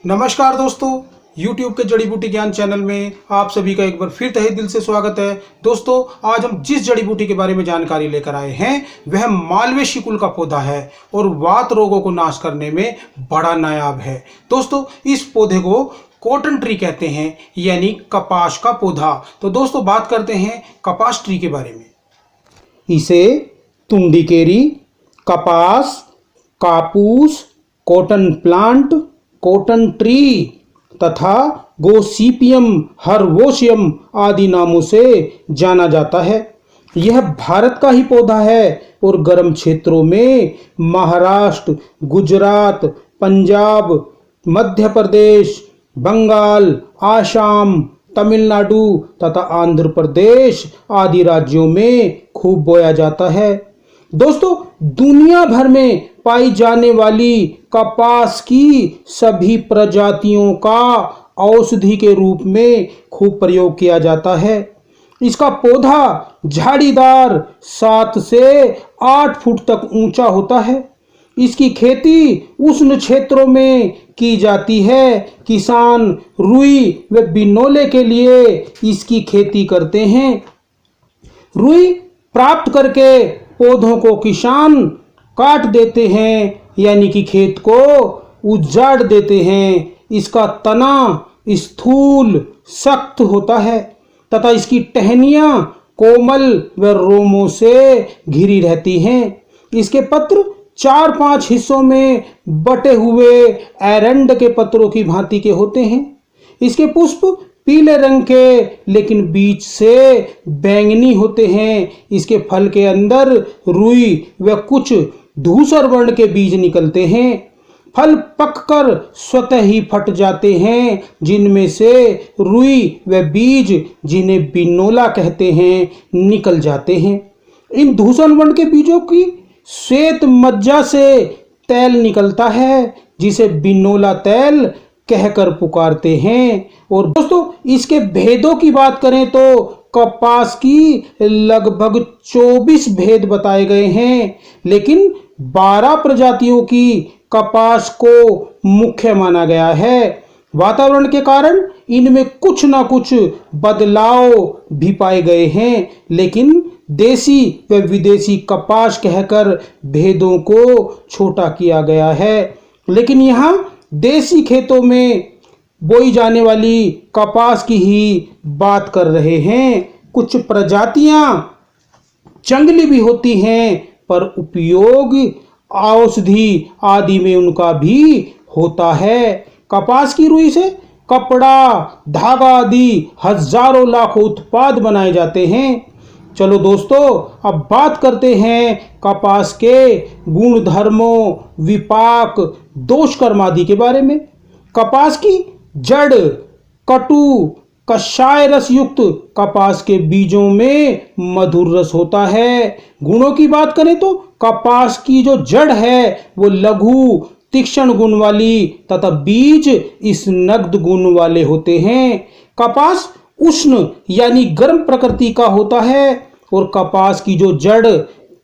नमस्कार दोस्तों, YouTube के जड़ी बूटी ज्ञान चैनल में आप सभी का एक बार फिर तहे दिल से स्वागत है। दोस्तों, आज हम जिस जड़ी बूटी के बारे में जानकारी लेकर आए हैं वह मालवे शिकुल का पौधा है और वात रोगों को नाश करने में बड़ा नायाब है। दोस्तों, इस पौधे को कॉटन ट्री कहते हैं, यानी कपास का पौधा। तो दोस्तों, बात करते हैं कपास ट्री के बारे में। इसे तुंडिकेरी, कपास, कापूस, कॉटन प्लांट, कॉटन ट्री तथा गोसिपियम हर्बोशियम आदि नामों से जाना जाता है। यह भारत का ही पौधा है और गर्म क्षेत्रों में महाराष्ट्र, गुजरात, पंजाब, मध्य प्रदेश, बंगाल, आसाम, तमिलनाडु तथा आंध्र प्रदेश आदि राज्यों में खूब बोया जाता है। दोस्तों, दुनिया भर में पाई जाने वाली कपास की सभी प्रजातियों का औषधि के रूप में खूब प्रयोग किया जाता है। इसका पौधा झाड़ीदार 7 से 8 फुट तक ऊंचा होता है। इसकी खेती उष्ण क्षेत्रों में की जाती है। किसान रुई व बिनोले के लिए इसकी खेती करते हैं। रुई प्राप्त करके पौधों को किसान काट देते हैं, यानी कि खेत को उजाड़ देते हैं। इसका तना स्थूल सख्त होता है तथा इसकी टहनियाँ कोमल व रोमों से घिरी रहती हैं। इसके पत्र 4-5 हिस्सों में बटे हुए एरंड के पत्रों की भांति के होते हैं। इसके पुष्प पीले रंग के लेकिन बीच से बैंगनी होते हैं। इसके फल के अंदर रुई व कुछ धूसर वर्ण के बीज निकलते हैं। फल पककर स्वतः ही फट जाते हैं, जिनमें से रुई व बीज, जिन्हें बिनोला कहते हैं, निकल जाते हैं। इन धूसर वर्ण के बीजों की श्वेत मज्जा से तेल निकलता है, जिसे बिनोला तेल कहकर पुकारते हैं। और दोस्तों, इसके भेदों की बात करें तो कपास की लगभग 24 भेद बताए गए हैं, लेकिन 12 प्रजातियों की कपास को मुख्य माना गया है। वातावरण के कारण इनमें कुछ ना कुछ बदलाव भी पाए गए हैं, लेकिन देसी व विदेशी कपास कहकर भेदों को छोटा किया गया है। लेकिन यहाँ देसी खेतों में बोई जाने वाली कपास की ही बात कर रहे हैं। कुछ प्रजातियां जंगली भी होती हैं, पर उपयोग औषधि आदि में उनका भी होता है। कपास की रुई से कपड़ा, धागा आदि हजारों लाखों उत्पाद बनाए जाते हैं। चलो दोस्तों, अब बात करते हैं कपास के गुण धर्मों, विपाक, दोषकर्म आदि के बारे में। कपास की जड़ कटु कषाय रस युक्त कपास के बीजों में मधुर रस होता है। गुणों की बात करें तो कपास की जो जड़ है वो लघु तीक्ष्ण गुण वाली तथा बीज स्निग्ध गुण वाले होते हैं। कपास उष्ण यानी गर्म प्रकृति का होता है और कपास की जो जड़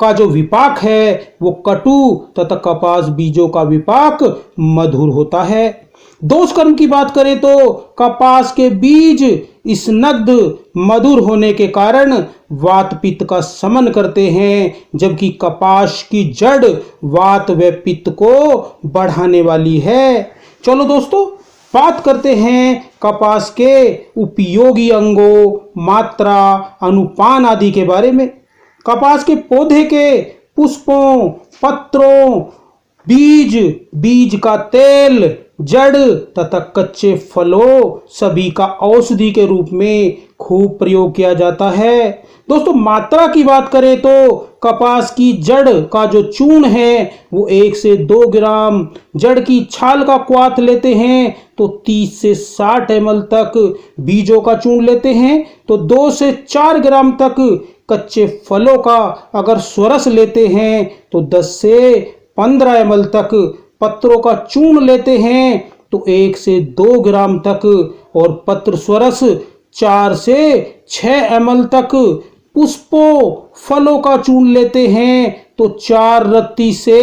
का जो विपाक है वो कटु तथा कपास बीजों का विपाक मधुर होता है। दोषकर्म की बात करें तो कपास के बीज स्निग्ध मधुर होने के कारण वात पित्त का शमन करते हैं, जबकि कपास की जड़ वात व पित्त को बढ़ाने वाली है। चलो दोस्तों, बात करते हैं कपास के उपयोगी अंगों, मात्रा, अनुपान आदि के बारे में। कपास के पौधे के पुष्पों, पत्रों, बीज का तेल, जड़ तथा कच्चे फलों सभी का औषधि के रूप में खूब प्रयोग किया जाता है। दोस्तों, मात्रा की बात करें तो कपास की जड़ का जो चूर्ण है वो 1 से 2 ग्राम, जड़ की छाल का क्वाथ लेते हैं तो 30 से 60 ml तक, बीजों का चूर्ण लेते हैं तो 2 से 4 ग्राम तक, कच्चे फलों का अगर स्वरस लेते हैं तो 10 से 15 ml तक, पत्रों का चूर्ण लेते हैं तो 1 से 2 ग्राम तक और पत्र स्वरस 4 से 6 ml तक, पुष्पों फलों का चूर्ण लेते हैं तो 4 रत्ती से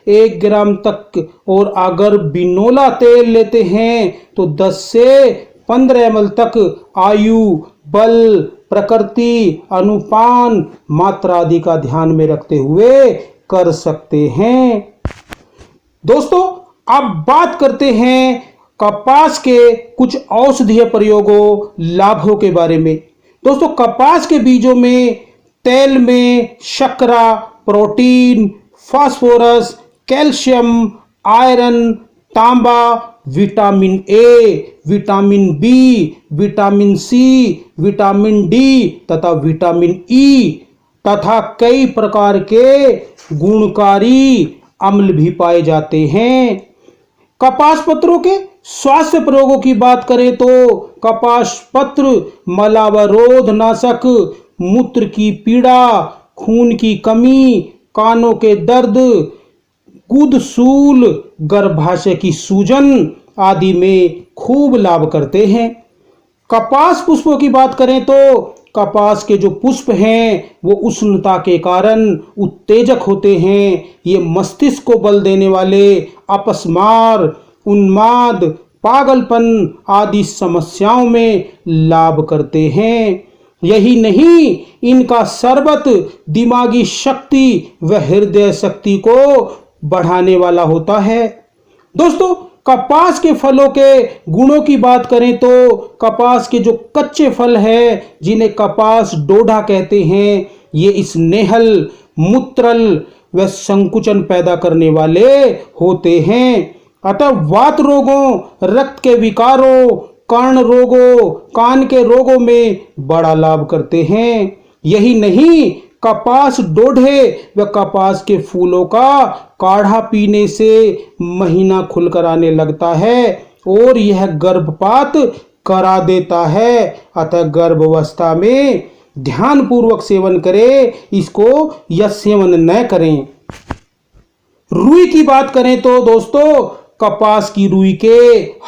1 ग्राम तक, और अगर बिनोला तेल लेते हैं तो 10 से 15 ml तक आयु, बल, प्रकृति, अनुपान, मात्रा आदि का ध्यान में रखते हुए कर सकते हैं। दोस्तों, अब बात करते हैं कपास के कुछ औषधीय प्रयोगों, लाभों के बारे में। दोस्तों, कपास के बीजों में तेल में शर्करा, प्रोटीन, फास्फोरस, कैल्शियम, आयरन, तांबा, vitamin A, vitamin B, vitamin C, vitamin D तथा विटामिन ई तथा कई प्रकार के गुणकारी अम्ल भी पाए जाते हैं। कपास पत्रों के स्वास्थ्य प्रयोगों की बात करें तो कपास पत्र मलावरोध नाशक, मूत्र की पीड़ा, खून की कमी, कानों के दर्द, गुदसूल, गर्भाशय की सूजन आदि में खूब लाभ करते हैं। कपास पुष्पों की बात करें तो कपास के जो पुष्प हैं वो उष्णता के कारण उत्तेजक होते हैं। ये मस्तिष्क को बल देने वाले अपस्मार, उन्माद, पागलपन आदि समस्याओं में लाभ करते हैं। यही नहीं, इनका शरबत दिमागी शक्ति व हृदय शक्ति को बढ़ाने वाला होता है। दोस्तों, कपास के फलों के गुणों की बात करें तो कपास के जो कच्चे फल हैं जिन्हें कपास डोढा कहते हैं, ये स्नेहल, मूत्रल व संकुचन पैदा करने वाले होते हैं। अतः वात रोगों, रक्त के विकारों, कर्ण रोगों, कान के रोगों में बड़ा लाभ करते हैं। यही नहीं, कपास डोढे व कपास के फूलों का काढ़ा पीने से महीना खुलकर आने लगता है और यह गर्भपात करा देता है। अतः गर्भावस्था में ध्यान पूर्वक सेवन करें इसको, या सेवन न करें। रुई की बात करें तो दोस्तों, कपास की रुई के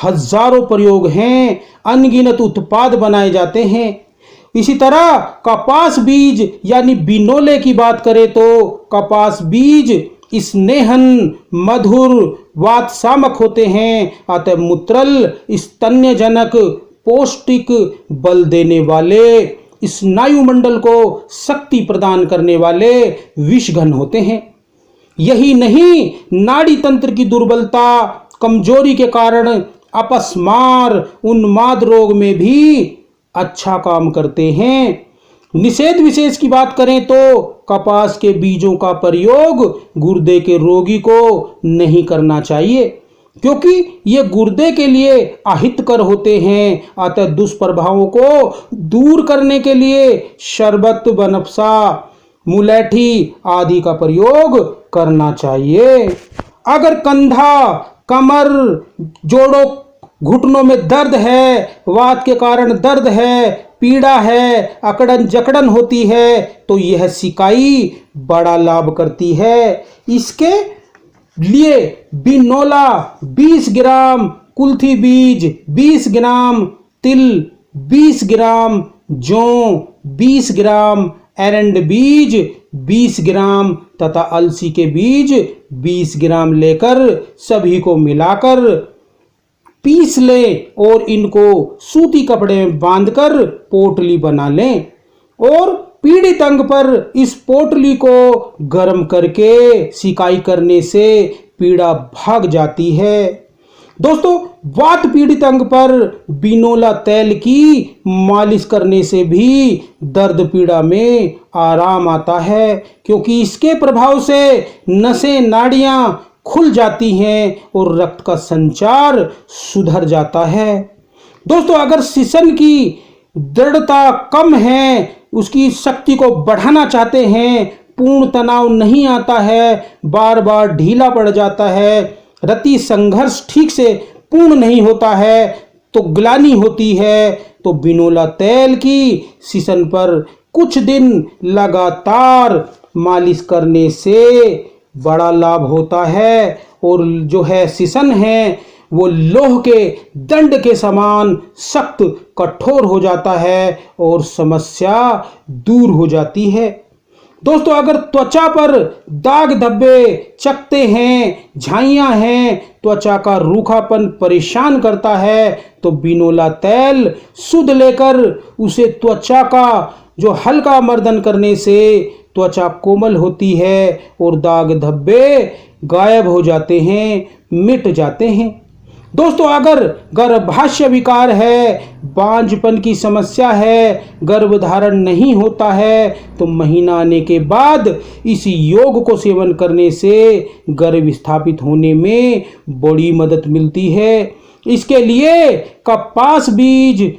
हजारों प्रयोग हैं, अनगिनत उत्पाद बनाए जाते हैं। इसी तरह कपास बीज यानी बिनोले की बात करें तो कपास बीज स्नेहन, मधुर, वात सामक होते हैं। अतः मूत्रल, स्तन्यजनक, पौष्टिक, बल देने वाले, स्नायु मंडल को शक्ति प्रदान करने वाले विषघन होते हैं। यही नहीं, नाड़ी तंत्र की दुर्बलता, कमजोरी के कारण अपस्मार, उन्माद रोग में भी अच्छा काम करते हैं। निषेध विशेष की बात करें तो कपास के बीजों का प्रयोग गुर्दे के रोगी को नहीं करना चाहिए, क्योंकि ये गुर्दे के लिए अहितकर होते हैं। अतः दुष्प्रभावों को दूर करने के लिए शरबत, बनफशा, मुलैठी आदि का प्रयोग करना चाहिए। अगर कंधा, कमर, जोड़ों, घुटनों में दर्द है, वात के कारण दर्द है, पीड़ा है, अकड़न जकड़न होती है, तो यह सिकाई बड़ा लाभ करती है। इसके लिए बिनोला 20 ग्राम, कुल्थी बीज 20 ग्राम, तिल 20 ग्राम, जौ 20 ग्राम, एरंड बीज 20 ग्राम तथा अलसी के बीज 20 ग्राम लेकर सभी को मिलाकर पीस लें और इनको सूती कपड़े में बांधकर पोटली बना लें और पीड़ित अंग पर इस पोटली को गर्म करके सिकाई करने से पीड़ा भाग जाती है। दोस्तों, वात पीड़ित अंग पर बिनोला तेल की मालिश करने से भी दर्द पीड़ा में आराम आता है, क्योंकि इसके प्रभाव से नसें, नाड़ियां खुल जाती हैं और रक्त का संचार सुधर जाता है। दोस्तों, अगर शिशन की दृढ़ता कम है, उसकी शक्ति को बढ़ाना चाहते हैं, पूर्ण तनाव नहीं आता है, बार बार ढीला पड़ जाता है, रति संघर्ष ठीक से पूर्ण नहीं होता है, तो ग्लानि होती है, तो बिनोला तेल की शिशन पर कुछ दिन लगातार मालिश करने से बड़ा लाभ होता है और जो है शिशन है वो लोह के दंड के समान सख्त, कठोर हो जाता है और समस्या दूर हो जाती है। दोस्तों अगर त्वचा पर दाग धब्बे, चकते हैं, झाइयां हैं, त्वचा का रूखापन परेशान करता है तो बिनोला तेल शुद्ध लेकर उसे त्वचा का जो हल्का मर्दन करने से त्वचा कोमल होती है और दाग धब्बे गायब हो जाते हैं, मिट जाते हैं। दोस्तों अगर गर्भाशय विकार है, बांझपन की समस्या है, गर्भधारण नहीं होता है तो महीना आने के बाद इस योग को सेवन करने से गर्भ स्थापित होने में बड़ी मदद मिलती है। इसके लिए कपास बीज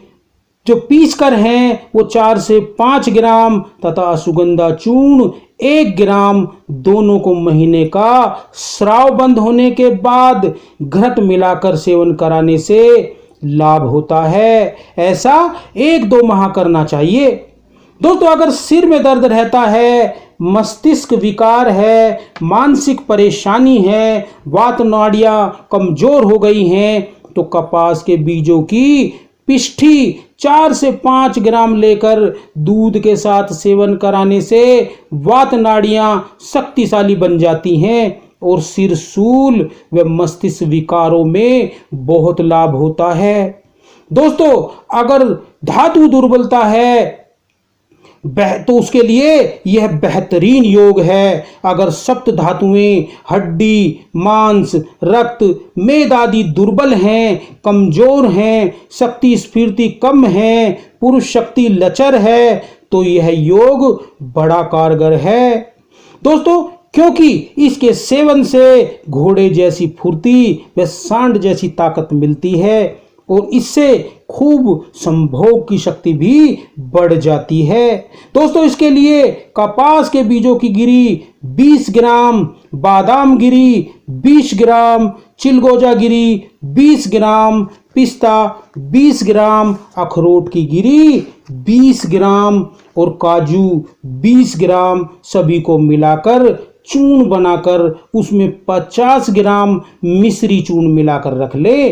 जो पीस कर हैं वो 4 से 5 ग्राम तथा अश्वगंधा चूर्ण 1 ग्राम दोनों को महीने का स्राव बंद होने के बाद घृत मिलाकर सेवन कराने से लाभ होता है। ऐसा 1-2 माह करना चाहिए। दोस्तों अगर सिर में दर्द रहता है, मस्तिष्क विकार है, मानसिक परेशानी है, वात नाड़ियां कमजोर हो गई हैं तो कपास के बीजों की पिष्ठी 4 से 5 ग्राम लेकर दूध के साथ सेवन कराने से वात नाड़ियां शक्तिशाली बन जाती हैं और सिर सूल व मस्तिष्क विकारों में बहुत लाभ होता है। दोस्तों अगर धातु दुर्बलता है तो उसके लिए यह बेहतरीन योग है। अगर सप्त धातुएं हड्डी, मांस, रक्त, मेद आदि दुर्बल हैं, कमजोर हैं, शक्ति स्फूर्ति कम है, पुरुष शक्ति लचर है तो यह योग बड़ा कारगर है। दोस्तों क्योंकि इसके सेवन से घोड़े जैसी फुर्ती व सांड जैसी ताकत मिलती है और इससे खूब संभोग की शक्ति भी बढ़ जाती है। दोस्तों इसके लिए कपास के बीजों की गिरी 20 ग्राम, बादाम गिरी 20 ग्राम, चिलगोजा गिरी 20 ग्राम, पिस्ता 20 ग्राम, अखरोट की गिरी 20 ग्राम और काजू 20 ग्राम सभी को मिलाकर चूर्ण बनाकर उसमें 50 ग्राम मिश्री चूर्ण मिलाकर रख ले।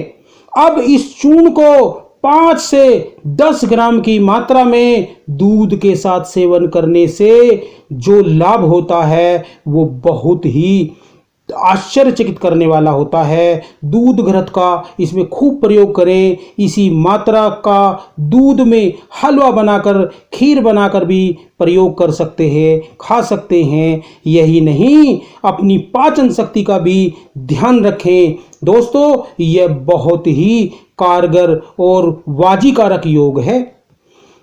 अब इस चूर्ण को 5 से 10 ग्राम की मात्रा में दूध के साथ सेवन करने से जो लाभ होता है वो बहुत ही आश्चर्यचकित करने वाला होता है। दूध घृत का इसमें खूब प्रयोग करें। इसी मात्रा का दूध में हलवा बनाकर, खीर बनाकर भी प्रयोग कर सकते हैं, खा सकते हैं। यही नहीं, अपनी पाचन शक्ति का भी ध्यान रखें। दोस्तों यह बहुत ही कारगर और वाजीकारक योग है।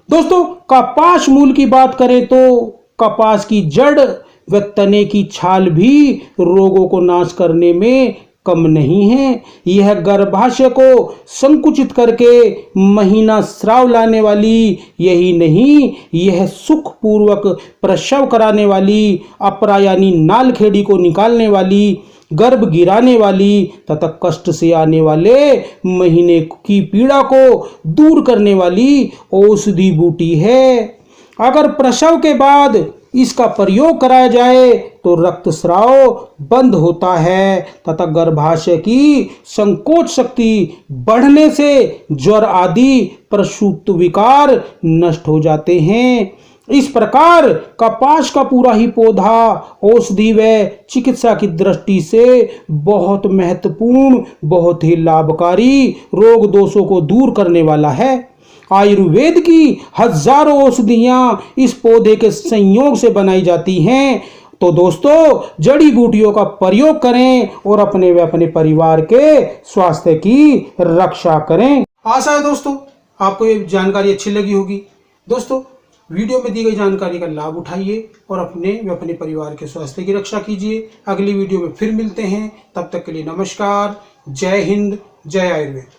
दोस्तों कपास मूल की बात करें तो कपास की जड़ व तने की छाल भी रोगों को नाश करने में कम नहीं है। यह गर्भाशय को संकुचित करके महीना स्राव लाने वाली, यही नहीं यह सुखपूर्वक प्रसव कराने वाली, अपरा यानी नालखेड़ी को निकालने वाली, गर्भ गिराने वाली तथा कष्ट से आने वाले महीने की पीड़ा को दूर करने वाली औषधि बूटी है। अगर प्रसव के बाद इसका प्रयोग कराया जाए तो रक्तस्राव बंद होता है तथा गर्भाशय की संकोच शक्ति बढ़ने से ज्वर आदि प्रसूत विकार नष्ट हो जाते हैं। इस प्रकार कपास का पूरा ही पौधा औषधि व चिकित्सा की दृष्टि से बहुत महत्वपूर्ण, बहुत ही लाभकारी, रोग दोषों को दूर करने वाला है। आयुर्वेद की हजारों औषधियां इस पौधे के संयोग से बनाई जाती हैं। तो दोस्तों जड़ी बूटियों का प्रयोग करें और अपने व अपने परिवार के स्वास्थ्य की रक्षा करें। आशा है दोस्तों आपको ये जानकारी अच्छी लगी होगी। दोस्तों वीडियो में दी गई जानकारी का लाभ उठाइए और अपने व अपने परिवार के स्वास्थ्य की रक्षा कीजिए। अगली वीडियो में फिर मिलते हैं, तब तक के लिए नमस्कार। जय हिंद, जय आयुर्वेद।